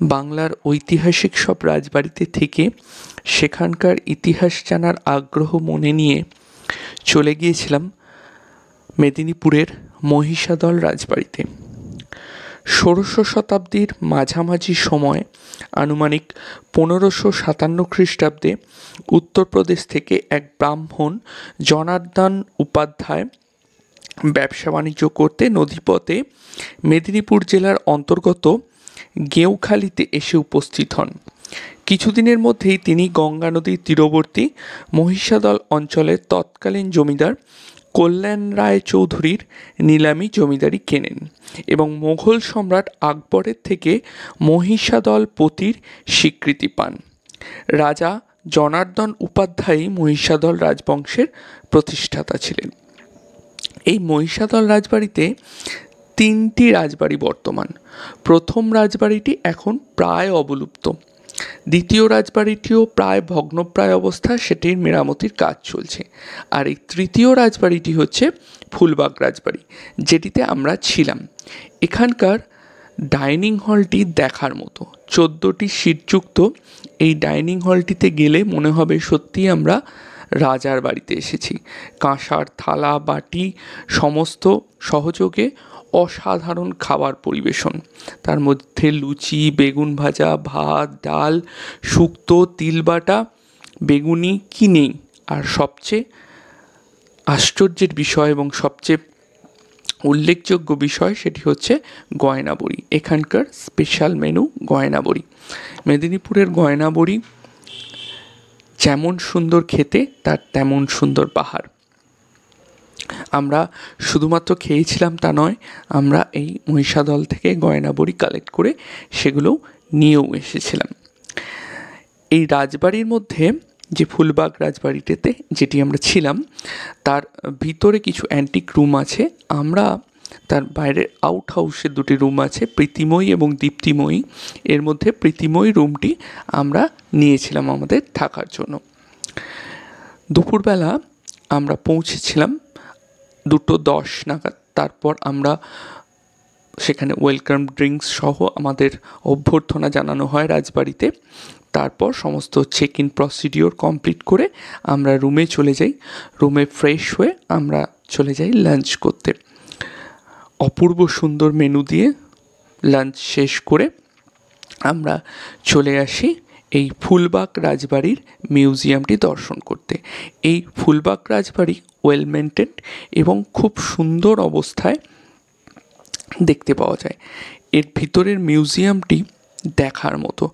বাংলার ঐতিহাসিক সব রাজবাড়িতে থেকে সেখানকার ইতিহাস জানার আগ্রহ মনে নিয়ে চলে গিয়েছিলাম মেদিনীপুরের মহিষাদল রাজবাড়িতে। ১৬শ শতাব্দীর মাঝামাঝি সময় আনুমানিক ১৫৫৭ খ্রিস্টাব্দে উত্তরপ্রদেশ থেকে এক ব্রাহ্মণ জনার্দন উপাধ্যায় ব্যবসা বাণিজ্য করতে নদীপথে মেদিনীপুর জেলার অন্তর্গত গেঁওখালিতে এসে উপস্থিত হন। কিছুদিনের মধ্যেই তিনি গঙ্গা নদীর তীরবর্তী মহিষাদল অঞ্চলের তৎকালীন জমিদার কল্যাণ রায় চৌধুরীর নিলামি জমিদারি কেনেন এবং মোগল সম্রাট আকবরের থেকে মহিষাদল পতির স্বীকৃতি পান। রাজা জনার্দন উপাধ্যায়ই মহিষাদল রাজবংশের প্রতিষ্ঠাতা ছিলেন। এই মহিষাদল রাজবাড়িতে ৩টি রাজবাড়ি বর্তমান। প্রথম রাজবাড়িটি এখন প্রায় অবলুপ্ত। দ্বিতীয় রাজবাড়িটিও প্রায় ভগ্নপ্রায় অবস্থা, সেটির মেরামতির কাজ চলছে। আর এই তৃতীয় রাজবাড়িটি হচ্ছে ফুলবাগ রাজবাড়ি, যেটিতে আমরা ছিলাম। এখানকার ডাইনিং হলটি দেখার মতো। 14টি সিটযুক্ত এই ডাইনিং হলটিতে গেলে মনে হবে সত্যিই আমরা রাজার বাড়িতে এসেছি। কাঁসার থালা বাটি সমস্ত সহযোগে অসাধারণ খাবার পরিবেশন, তার মধ্যে লুচি, বেগুন ভাজা, ভাত, ডাল, শুক্তো, তিলবাটা, বেগুনি কি নেই। আর সবচেয়ে আশ্চর্যের বিষয় এবং সবচেয়ে উল্লেখযোগ্য বিষয় সেটি হচ্ছে গয়নাবড়ি। এখানকার স্পেশাল মেনু গয়নাবড়ি। মেদিনীপুরের গয়নাবড়ি যেমন সুন্দর খেতে, তার তেমন সুন্দর পাহাড়। আমরা শুধুমাত্র খেয়েছিলাম তা নয়, আমরা এই মহিষাদল থেকে গয়নাবড়ি কালেক্ট করে সেগুলো নিয়েও এসেছিলাম। এই রাজবাড়ির মধ্যে যে ফুলবাগ রাজবাড়িটাতে যেটি আমরা ছিলাম, তার ভিতরে কিছু অ্যান্টিক রুম আছে। আমরা তার বাইরে আউট হাউসে 2টি রুম আছে, প্রীতিময়ী এবং দীপ্তিময়ী। এর মধ্যে প্রীতিময়ী রুমটি আমরা নিয়েছিলাম আমাদের থাকার জন্য। দুপুরবেলা আমরা পৌঁছেছিলাম 2:10 নাগাদ। তারপর আমরা সেখানে ওয়েলকাম ড্রিঙ্কস সহ আমাদের অভ্যর্থনা জানানো হয় রাজবাড়িতে। তারপর সমস্ত চেক ইন প্রসিডিওর কমপ্লিট করে আমরা রুমে চলে যাই। রুমে ফ্রেশ হয়ে আমরা চলে যাই লাঞ্চ করতে। অপূর্ব সুন্দর মেনু দিয়ে লাঞ্চ শেষ করে আমরা চলে আসি এই ফুলবাগ রাজবাড়ির মিউজিয়ামটি দর্শন করতে। এই ফুলবাগ রাজবাড়ি ওয়েল মেনটেন্ড এবং খুব সুন্দর অবস্থায় দেখতে পাওয়া যায়। এর ভিতরের মিউজিয়ামটি দেখার মতো।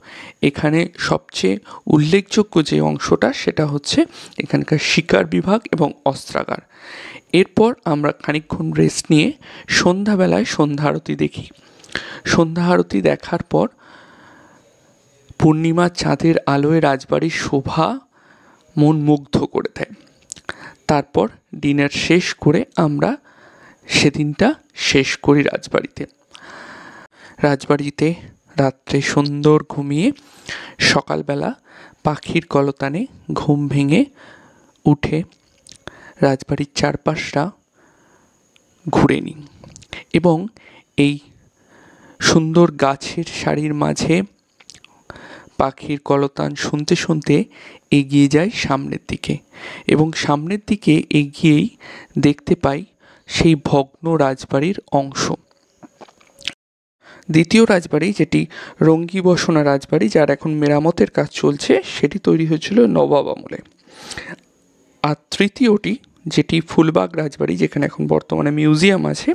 এখানে সবচেয়ে উল্লেখযোগ্য যে অংশটা সেটা হচ্ছে এখানকার শিকার বিভাগ এবং অস্ত্রাগার। এরপর আমরা খানিকক্ষণ রেস্ট নিয়ে সন্ধ্যাবেলায় সন্ধ্যা আরতি দেখি। সন্ধ্যা আরতি দেখার পর পূর্ণিমার চাঁদের আলোয় রাজবাড়ির শোভা মন মুগ্ধ করে দেয়। তারপর ডিনার শেষ করে আমরা সেদিনটা শেষ করি রাজবাড়িতে রাত্রে সুন্দর ঘুমিয়ে সকালবেলা পাখির কলতানে ঘুম ভেঙে উঠে রাজবাড়ির চারপাশটা ঘুরে নিই এবং এই সুন্দর গাছের সারির মাঝে পাখির কলতান শুনতে শুনতে এগিয়ে যাই সামনের দিকে এবং সামনের দিকে এগিয়েই দেখতে পাই সেই ভগ্ন রাজবাড়ির অংশ। দ্বিতীয় রাজবাড়ি, যেটি রঙ্গিবসনা রাজবাড়ি, যার এখন মেরামতের কাজ চলছে, সেটি তৈরি হয়েছিল নবাব আমলে। আর তৃতীয়টি, যেটি ফুলবাগ রাজবাড়ি, যেখানে এখন বর্তমানে মিউজিয়াম আছে,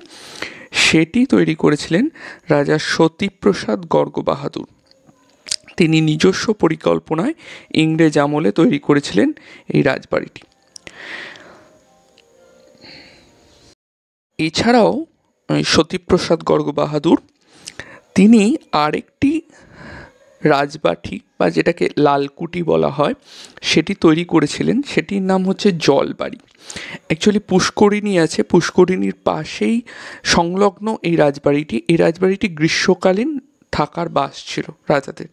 সেটি তৈরি করেছিলেন রাজা সতীপ্রসাদ গর্গ বাহাদুর। তিনি নিজস্ব পরিকল্পনায় ইংরেজ আমলে তৈরি করেছিলেন এই রাজবাড়িটি। এছাড়াও সতীপ্রসাদ গর্গ বাহাদুর তিনি আরেকটি রাজবাটি বা যেটাকে লালকুটি বলা হয় সেটি তৈরি করেছিলেন। সেটির নাম হচ্ছে জলবাড়ি। অ্যাকচুয়ালি পুষ্করিণী আছে, পুষ্করিণীর পাশেই সংলগ্ন এই রাজবাড়িটি। এই রাজবাড়িটি গ্রীষ্মকালীন থাকার বাস ছিল রাজাদের,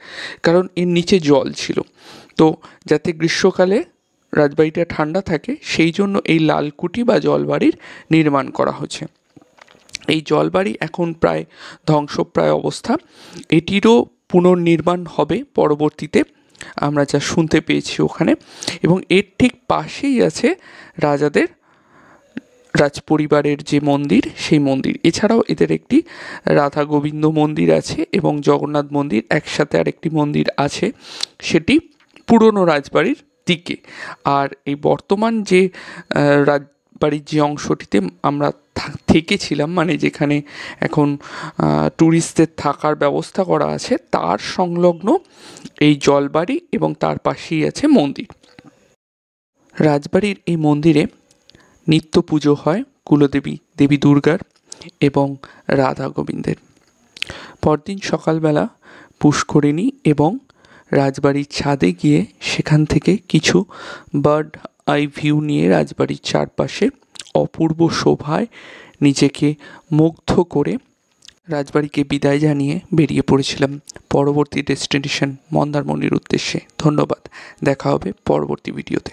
কারণ এর নিচে জল ছিল। তো যাতে গ্রীষ্মকালে রাজবাড়িটা ঠান্ডা থাকে সেই জন্য এই লালকুটি বা জলবাড়ির নির্মাণ করা হয়েছে। এই জলবাড়ি এখন প্রায় ধ্বংসপ্রায় অবস্থা। এটিরও পুনর্নির্মাণ হবে পরবর্তীতে, আমরা যা শুনতে পেয়েছি ওখানে। এবং এর ঠিক পাশেই আছে রাজাদের রাজপরিবারের যে মন্দির, সেই মন্দির। এছাড়াও এদের একটি রাধা গোবিন্দ মন্দির আছে এবং জগন্নাথ মন্দির একসাথে আরেকটি মন্দির আছে, সেটি পুরনো রাজবাড়ির দিকে। আর এই বর্তমান যে রাজবাড়ির যে অংশটিতে আমরা থেকেছিলাম, মানে যেখানে এখন ট্যুরিস্টদের থাকার ব্যবস্থা করা আছে, তার সংলগ্ন এই জলবাড়ি এবং তার পাশেই আছে মন্দির। রাজবাড়ির এই মন্দিরে নিত্য পুজো হয় কুলদেবী দেবী দুর্গার এবং রাধা গোবিন্দের। পরদিন সকালবেলা পুষ্করিণী এবং রাজবাড়ির ছাদে গিয়ে সেখান থেকে কিছু বার্ড আই ভিউ নিয়ে রাজবাড়ির চারপাশে অপূর্ব শোভায় নিজেকে মুগ্ধ করে রাজবাড়িকে বিদায় জানিয়ে বেরিয়ে পড়েছিলাম পরবর্তী ডেস্টিনেশন মন্দারমণির উদ্দেশ্যে। ধন্যবাদ, দেখা হবে পরবর্তী ভিডিওতে।